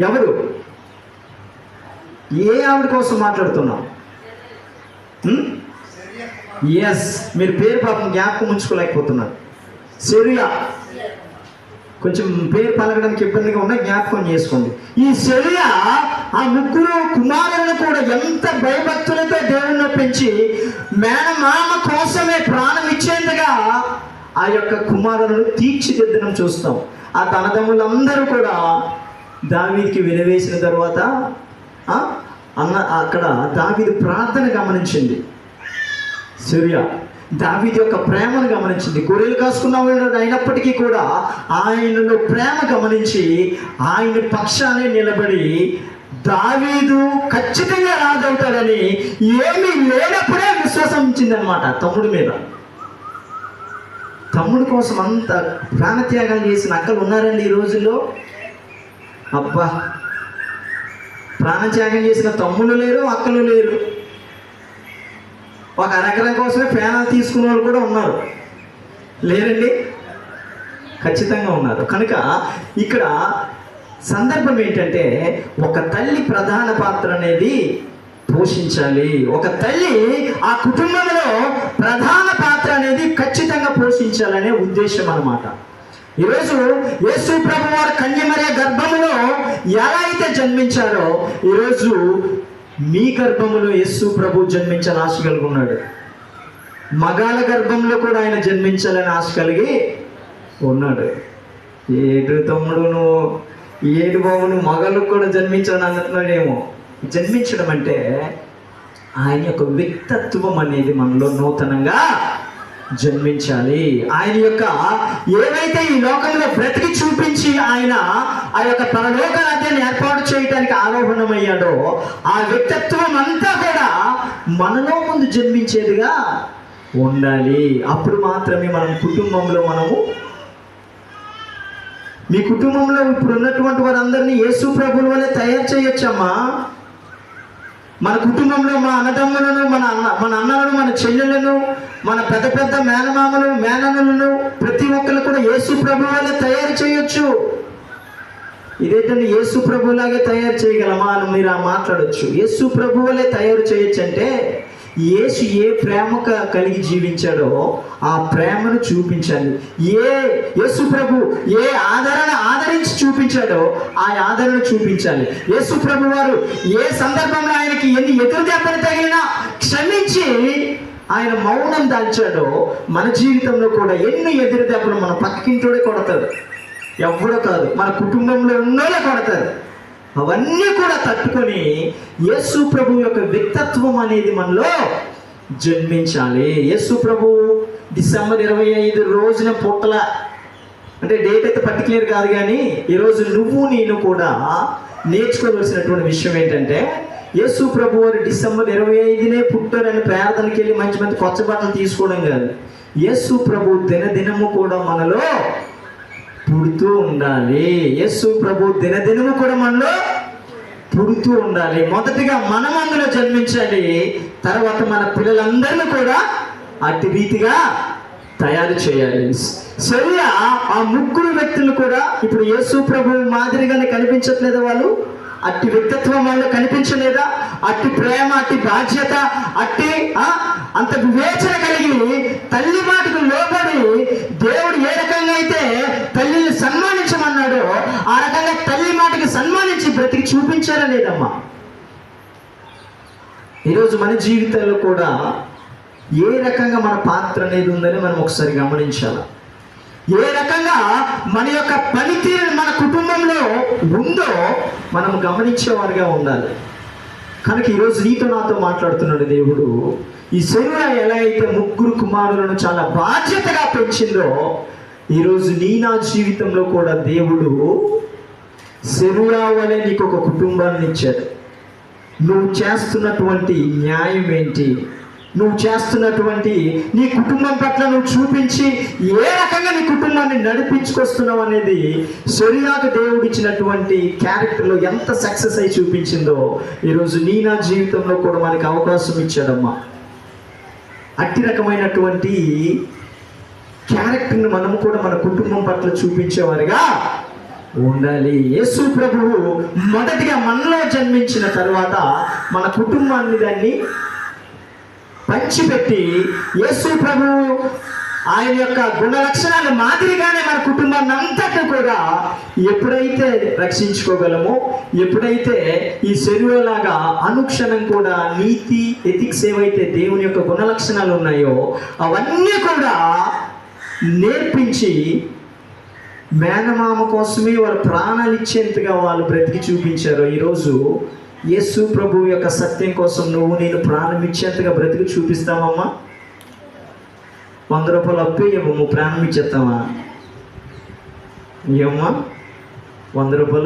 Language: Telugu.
ఎవరు? ఏ ఆవిడ కోసం మాట్లాడుతున్నాం? ఎస్, మీరు పేరు పాపం జ్ఞాపకం ఉంచుకోలేకపోతున్నారు. సెరుయా. కొంచెం పేరు పలకడానికి ఇబ్బందిగా ఉన్నా జ్ఞాపకం చేసుకోండి. ఈ సెరుయా ఆ ముగ్గురు కుమారులను కూడా ఎంత భయభక్తులతో దేవుణ్ణి పెంచి మేనమామ కోసమే ప్రాణం ఇచ్చేందుగా ఆ యొక్క కుమారులను తీర్చిదిద్దడం చూస్తాం. ఆ తనదమ్ములందరూ కూడా దావీదుకి వినవేసిన తర్వాత అక్కడ దావీదు ప్రార్థన గమనించింది. సెరుయా దావీదు యొక్క ప్రేమను గమనించింది. గొర్రెలు కాసుకున్నవాడు అయినప్పటికీ కూడా ఆయనలో ప్రేమ గమనించి ఆయన పక్షానే నిలబడి దావీదు ఖచ్చితంగా రాజవుతాడని ఏమీ లేనప్పుడే విశ్వాసం ఇచ్చిందనమాట తమ్ముడి మీద. తమ్ముడు కోసం అంత ప్రాణత్యాగాలు చేసిన అక్కలు ఉన్నారండి ఈ రోజుల్లో? అబ్బా, ప్రాణత్యాగం చేసిన తమ్ముళ్ళు లేరు, అక్కలు లేరు. ఒక అరెకరం కోసమే ప్రాణాలు తీసుకునే వాళ్ళు కూడా ఉన్నారు, లేరండి? ఖచ్చితంగా ఉన్నారు. కనుక ఇక్కడ సందర్భం ఏంటంటే, ఒక తల్లి ప్రధాన పాత్ర అనేది పోషించాలి. ఒక తల్లి ఆ కుటుంబంలో ప్రధాన పాత్ర అనేది ఖచ్చితంగా పోషించాలనే ఉద్దేశం అన్నమాట. ఈరోజు యేసు ప్రభు వారు కన్యమరియా గర్భములో ఎలా అయితే జన్మించారో, ఈరోజు మీ గర్భములో యేసు ప్రభు జన్మించాలని ఆశ కలిగి ఉన్నాడు. మగాళ్ళ గర్భంలో కూడా ఆయన జన్మించాలని ఆశ కలిగి ఉన్నాడు. ఏడు తమ్ముడు నువ్వు, ఏడు బాబు నువ్వు మగాళ్ళకు కూడా జన్మించాలని అంటున్నాడేమో. జన్మించడం అంటే ఆయన యొక్క వ్యక్తిత్వం అనేది మనలో నూతనంగా జన్మించాలి. ఆయన యొక్క ఏవైతే ఈ లోకంలో బ్రతికి చూపించి ఆయన ఆ యొక్క పరలోక రాజ్యాన్ని ఏర్పాటు చేయడానికి ఆరోహణమయ్యాడో, ఆ వ్యక్తిత్వం అంతా కూడా మనలో ముందు జన్మించేదిగా ఉండాలి. అప్పుడు మాత్రమే మనం కుటుంబంలో మీ కుటుంబంలో ఇప్పుడు ఉన్నటువంటి వారందరినీ యేసు ప్రభువుల వల్లే తయారు చేయొచ్చమ్మా. మన కుటుంబంలో మా అన్నదమ్ములను, మన అన్నలను, మన చెల్లెలను, మన పెద్ద పెద్ద మేనమామలు, మేనన్నులను ప్రతి ఒక్కరు కూడా యేసు ప్రభు వల్లే తయారు చేయొచ్చు. ఇదేంటంటే యేసు ప్రభులాగే తయారు చేయగలమా అని మీరు మాట్లాడచ్చు. యేసు ప్రభు వల్లే తయారు చేయొచ్చు అంటే, యేసు ఏ ప్రేమ కలిగి జీవించాడో ఆ ప్రేమను చూపించాలి. యేసు ప్రభు ఏ ఆదరించి చూపించాడో ఆ ఆదరణ చూపించాలి. యేసు ప్రభు వారు ఏ సందర్భంలో ఆయనకి ఎన్ని ఎదురు దెబ్బలు తగిలినా క్షమించి ఆయన మౌనం దాల్చాడో, మన జీవితంలో కూడా ఎన్ని ఎదురు దెబ్బలు మన పక్కింటోడే కొడతాడు, ఎవడో కాదు, మన కుటుంబంలో ఉన్నోడే కొడతారు. అవన్నీ కూడా తట్టుకొని యేసు ప్రభు యొక్క వ్యక్తిత్వం అనేది మనలో జన్మించాలి. యేసు ప్రభు డిసెంబర్ 25 రోజున పుట్టల, అంటే డేట్ అయితే పర్టికులర్ కాదు, కానీ ఈరోజు నువ్వు నేను కూడా నేర్చుకోవలసినటువంటి విషయం ఏంటంటే, యేసు ప్రభు వారు డిసెంబర్ 25నే పుట్టారని ప్రార్థనకి వెళ్ళి మంచి మంచి కొత్త బట్టలు తీసుకోవడం కాదు. యేసు ప్రభు దినదినము కూడా మనలో పుడుతూ ఉండాలి. యేసు ప్రభు దినదినము కూడా మనలో పుడుతూ ఉండాలి. మొదటిగా మనం అందులో జన్మించాలి, తర్వాత మన పిల్లలందరినీ కూడా అట్టి రీతిగా తయారు చేయాలి. సరే, ఆ ముగ్గురు వ్యక్తులు కూడా ఇప్పుడు యేసు ప్రభు మాదిరిగానే కనిపించట్లేదా? వాళ్ళు అట్టి వ్యక్తిత్వం వాళ్ళు కనిపించలేదా? అట్టి ప్రేమ, అట్టి బాధ్యత, అట్టి అంత వివేచన కలిగి తల్లి మాటకు లోబడి దేవుడు ఏ రకంగా అయితే తల్లిని సన్మానించమన్నాడో ఆ రకంగా తల్లి మాటకి సన్మానించి బ్రతికి చూపించారా లేదమ్మా? ఈరోజు మన జీవితాల్లో కూడా ఏ రకంగా మన పాత్ర అనేది ఉందని మనం ఒకసారి గమనించాలి. ఏ రకంగా మన యొక్క పనితీరు మన కుటుంబంలో ఉందో మనం గమనించేవారుగా ఉండాలి. కనుక ఈరోజు నీతో నాతో మాట్లాడుతున్నాడు దేవుడు. ఈ సెరుయా ఎలా అయితే ముగ్గురు కుమారులను చాలా బాధ్యతగా పెంచిందో, ఈరోజు నా జీవితంలో కూడా దేవుడు సెరుయా వలె నీకు ఒక కుటుంబాన్ని ఇచ్చాడు. నువ్వు చేస్తున్నటువంటి న్యాయం ఏంటి, నువ్వు చేస్తున్నటువంటి నీ కుటుంబం పట్ల నువ్వు చూపించి ఏ రకంగా నీ కుటుంబాన్ని నడిపించుకొస్తున్నావు అనేది సెరుయాకు దేవుడు ఇచ్చినటువంటి క్యారెక్టర్లో ఎంత సక్సెస్ అయి చూపించిందో ఈరోజు నా జీవితంలో కూడా మనకి అవకాశం ఇచ్చాడమ్మా. అట్టి రకమైనటువంటి క్యారెక్టర్ని మనము కూడా మన కుటుంబం పట్ల చూపించేవారుగా ఉండాలి. యేసు ప్రభువు మొదటిగా మనలో జన్మించిన తర్వాత మన కుటుంబాన్ని దాన్ని పంచిపెట్టి యేసు ప్రభువు ఆయన యొక్క గుణ లక్షణాలు మాదిరిగానే మన కుటుంబాన్ని అంతటా కూడా ఎప్పుడైతే రక్షించుకోగలమో, ఎప్పుడైతే ఈ శరీరంలాగా అనుక్షణం కూడా నీతి ఎథిక్స్ ఏవైతే దేవుని యొక్క గుణ లక్షణాలు ఉన్నాయో అవన్నీ కూడా నేర్పించి మేనమామ కోసమే వారు ప్రాణాలు ఇచ్చేంతగా వాళ్ళు బ్రతికి చూపించారు. ఈరోజు యేసు ప్రభు యొక్క సత్యం కోసం నువ్వు నేను ప్రాణం ఇచ్చేంతగా బ్రతికి చూపిస్తామమ్మా? 100 రూపాయలు అప్పు ఇవ్వము, ప్రాణం ఇచ్చేస్తామా? ఏమమ్మా 100 రూపాయలు